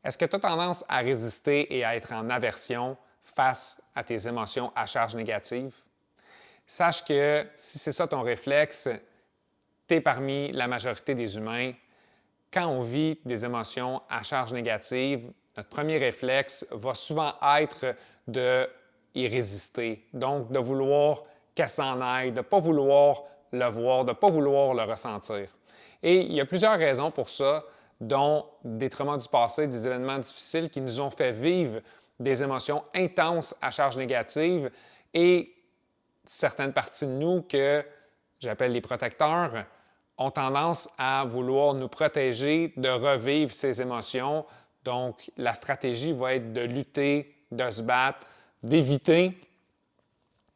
Est-ce que tu as tendance à résister et à être en aversion face à tes émotions à charge négative? Sache que si c'est ça ton réflexe, tu es parmi la majorité des humains. Quand on vit des émotions à charge négative, notre premier réflexe va souvent être de y résister. Donc, de vouloir qu'elle s'en aille, de ne pas vouloir le voir, de ne pas vouloir le ressentir. Et il y a plusieurs raisons pour ça, dont des traumas du passé, des événements difficiles qui nous ont fait vivre des émotions intenses à charge négative et certaines parties de nous que j'appelle les protecteurs ont tendance à vouloir nous protéger de revivre ces émotions. Donc, la stratégie va être de lutter, de se battre, d'éviter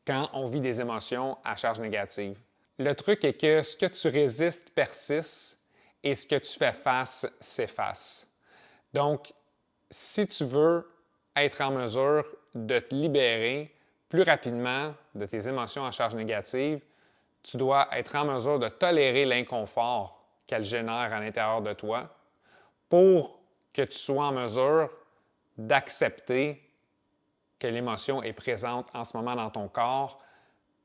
quand on vit des émotions à charge négative. Le truc est que ce que tu résistes persiste et ce que tu fais face s'efface. Donc, si tu veux être en mesure de te libérer plus rapidement de tes émotions à charge négative, tu dois être en mesure de tolérer l'inconfort qu'elles génèrent à l'intérieur de toi pour que tu sois en mesure d'accepter que l'émotion est présente en ce moment dans ton corps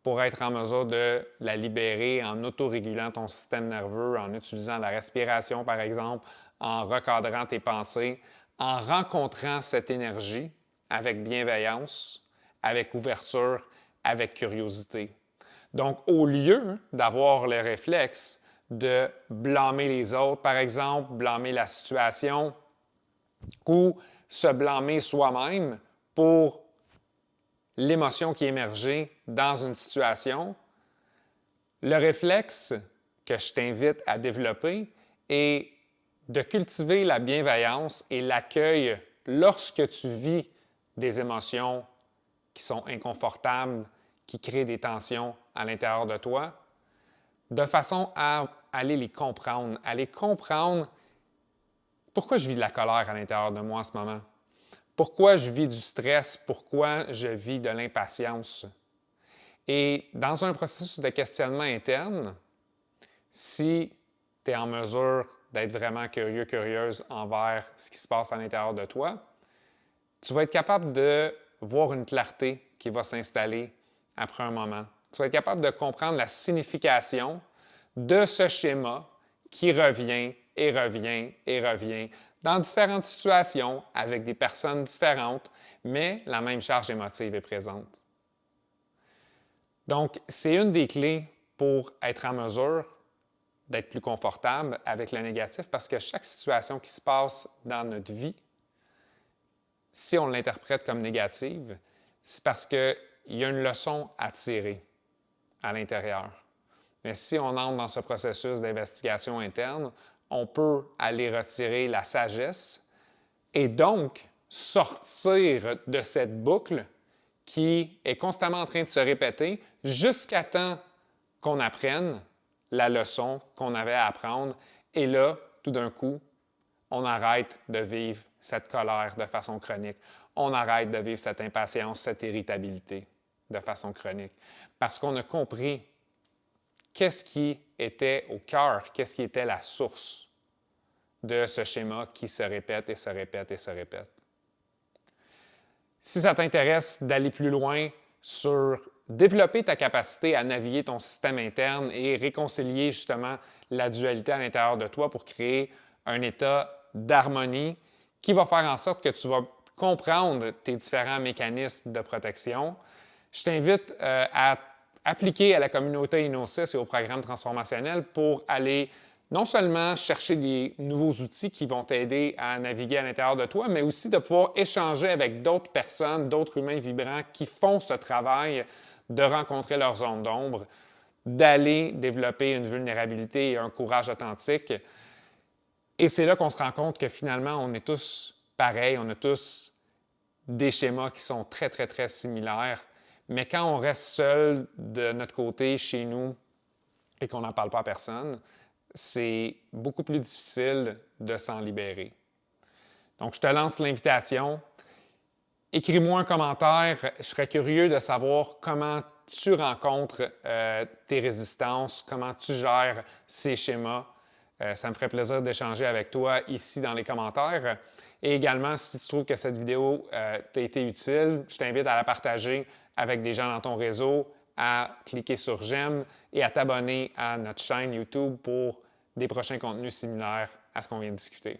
pour être en mesure de la libérer en autorégulant ton système nerveux, en utilisant la respiration, par exemple, en recadrant tes pensées, en rencontrant cette énergie avec bienveillance, avec ouverture, avec curiosité. Donc, au lieu d'avoir le réflexe de blâmer les autres, par exemple, blâmer la situation ou se blâmer soi-même pour l'émotion qui est émergée dans une situation, le réflexe que je t'invite à développer est de cultiver la bienveillance et l'accueil lorsque tu vis des émotions qui sont inconfortables, qui créent des tensions à l'intérieur de toi, de façon à aller les comprendre pourquoi je vis de la colère à l'intérieur de moi en ce moment, pourquoi je vis du stress, pourquoi je vis de l'impatience. Et dans un processus de questionnement interne, si tu es en mesure d'être vraiment curieux, curieuse envers ce qui se passe à l'intérieur de toi, tu vas être capable de voir une clarté qui va s'installer après un moment. Tu vas être capable de comprendre la signification de ce schéma qui revient et revient et revient dans différentes situations avec des personnes différentes, mais la même charge émotive est présente. Donc, c'est une des clés pour être en mesure d'être plus confortable avec le négatif parce que chaque situation qui se passe dans notre vie, si on l'interprète comme négative, c'est parce qu'il y a une leçon à tirer à l'intérieur. Mais si on entre dans ce processus d'investigation interne, on peut aller retirer la sagesse et donc sortir de cette boucle qui est constamment en train de se répéter jusqu'à temps qu'on apprenne la leçon qu'on avait à apprendre. Et là, tout d'un coup, on arrête de vivre cette colère de façon chronique. On arrête de vivre cette impatience, cette irritabilité de façon chronique. Parce qu'on a compris qu'est-ce qui était au cœur, qu'est-ce qui était la source de ce schéma qui se répète et se répète et se répète. Si ça t'intéresse d'aller plus loin sur développer ta capacité à naviguer ton système interne et réconcilier justement la dualité à l'intérieur de toi pour créer un état d'harmonie qui va faire en sorte que tu vas comprendre tes différents mécanismes de protection, je t'invite à appliquer à la communauté Innosis et au programme transformationnel pour aller non seulement chercher des nouveaux outils qui vont t'aider à naviguer à l'intérieur de toi, mais aussi de pouvoir échanger avec d'autres personnes, d'autres humains vibrants qui font ce travail de rencontrer leur zone d'ombre, d'aller développer une vulnérabilité et un courage authentique. Et c'est là qu'on se rend compte que finalement, on est tous pareils, on a tous des schémas qui sont très, très, très similaires. Mais quand on reste seul de notre côté, chez nous, et qu'on n'en parle pas à personne, c'est beaucoup plus difficile de s'en libérer. Donc, je te lance l'invitation. Écris-moi un commentaire. Je serais curieux de savoir comment tu rencontres tes résistances, comment tu gères ces schémas. Ça me ferait plaisir d'échanger avec toi ici dans les commentaires. Et également, si tu trouves que cette vidéo t'a été utile, je t'invite à la partager avec des gens dans ton réseau, à cliquer sur j'aime et à t'abonner à notre chaîne YouTube pour des prochains contenus similaires à ce qu'on vient de discuter.